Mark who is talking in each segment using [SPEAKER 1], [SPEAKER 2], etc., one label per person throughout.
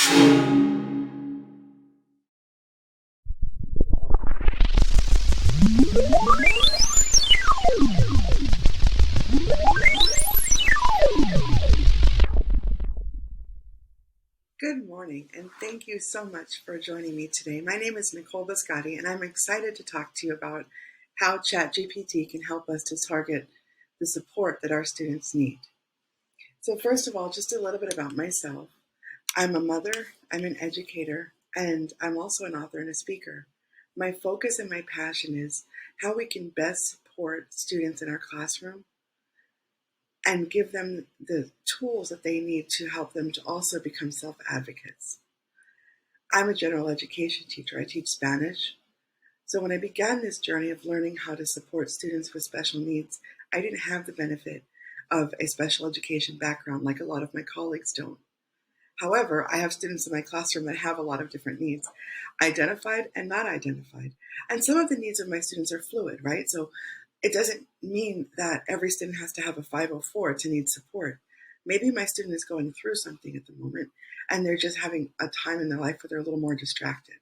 [SPEAKER 1] Good morning, and thank you so much for joining me today. My name is Nicole Biscotti, and I'm excited to talk to you about how ChatGPT can help us to target the support that our students need. So first of all, just a little bit about myself. I'm a mother, I'm an educator, and I'm also an author and a speaker. My focus and my passion is how we can best support students in our classroom and give them the tools that they need to help them to also become self-advocates. I'm a general education teacher. I teach Spanish. So when I began this journey of learning how to support students with special needs, I didn't have the benefit of a special education background like a lot of my colleagues don't. However, I have students in my classroom that have a lot of different needs, identified and not identified. And some of the needs of my students are fluid, right? So it doesn't mean that every student has to have a 504 to need support. Maybe my student is going through something at the moment and they're just having a time in their life where they're a little more distracted.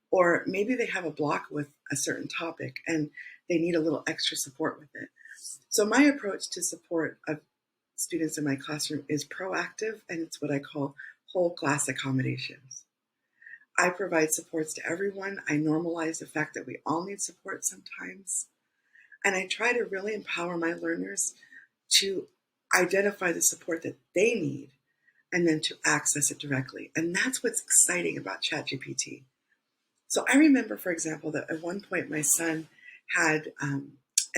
[SPEAKER 1] Or maybe they have a block with a certain topic and they need a little extra support with it. So my approach to support of students in my classroom is proactive, and it's what I call whole class accommodations. I provide supports to everyone. I normalize the fact that we all need support sometimes. And I try to really empower my learners to identify the support that they need and then to access it directly. And that's what's exciting about ChatGPT. So I remember, for example, that at one point my son had an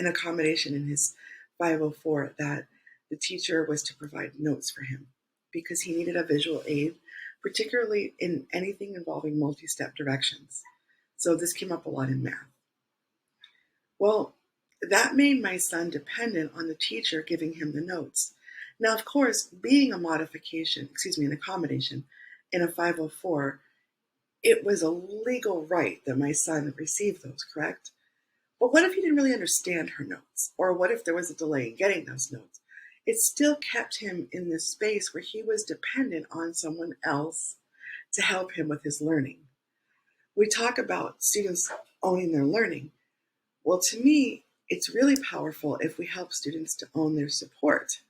[SPEAKER 1] accommodation in his 504 that the teacher was to provide notes for him because he needed a visual aid, particularly in anything involving multi-step directions. So this came up a lot in math. Well, that made my son dependent on the teacher giving him the notes. Now, of course, being an accommodation in a 504, it was a legal right that my son receive those, correct? But what if he didn't really understand her notes? Or what if there was a delay in getting those notes? It still kept him in this space where he was dependent on someone else to help him with his learning. We talk about students owning their learning. Well, to me, it's really powerful if we help students to own their support.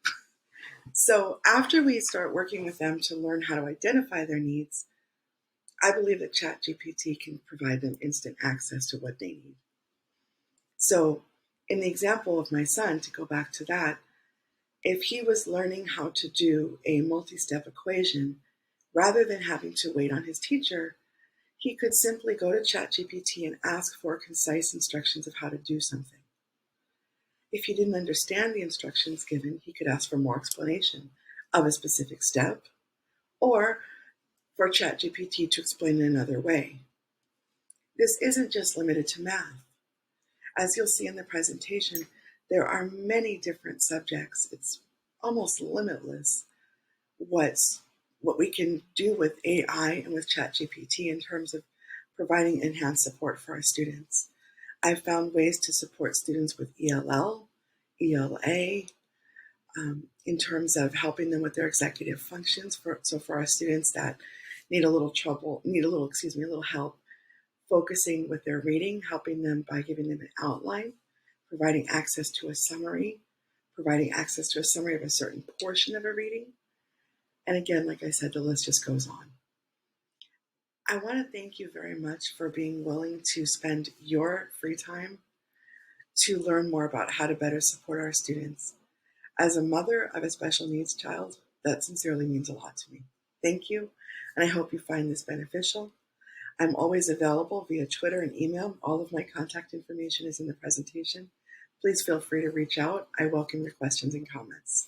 [SPEAKER 1] So after we start working with them to learn how to identify their needs, I believe that ChatGPT can provide them instant access to what they need. So in the example of my son, to go back to that, if he was learning how to do a multi-step equation, rather than having to wait on his teacher, he could simply go to ChatGPT and ask for concise instructions of how to do something. If he didn't understand the instructions given, he could ask for more explanation of a specific step, or for ChatGPT to explain in another way. This isn't just limited to math. As you'll see in the presentation, there are many different subjects. It's almost limitless what we can do with AI and with ChatGPT in terms of providing enhanced support for our students. I've found ways to support students with ELL, ELA, in terms of helping them with their executive functions. So for our students that need a little help focusing with their reading, helping them by giving them an outline, providing access to a summary, providing access to a summary of a certain portion of a reading. And again, like I said, the list just goes on. I want to thank you very much for being willing to spend your free time to learn more about how to better support our students. As a mother of a special needs child, that sincerely means a lot to me. Thank you, and I hope you find this beneficial. I'm always available via Twitter and email. All of my contact information is in the presentation. Please feel free to reach out. I welcome your questions and comments.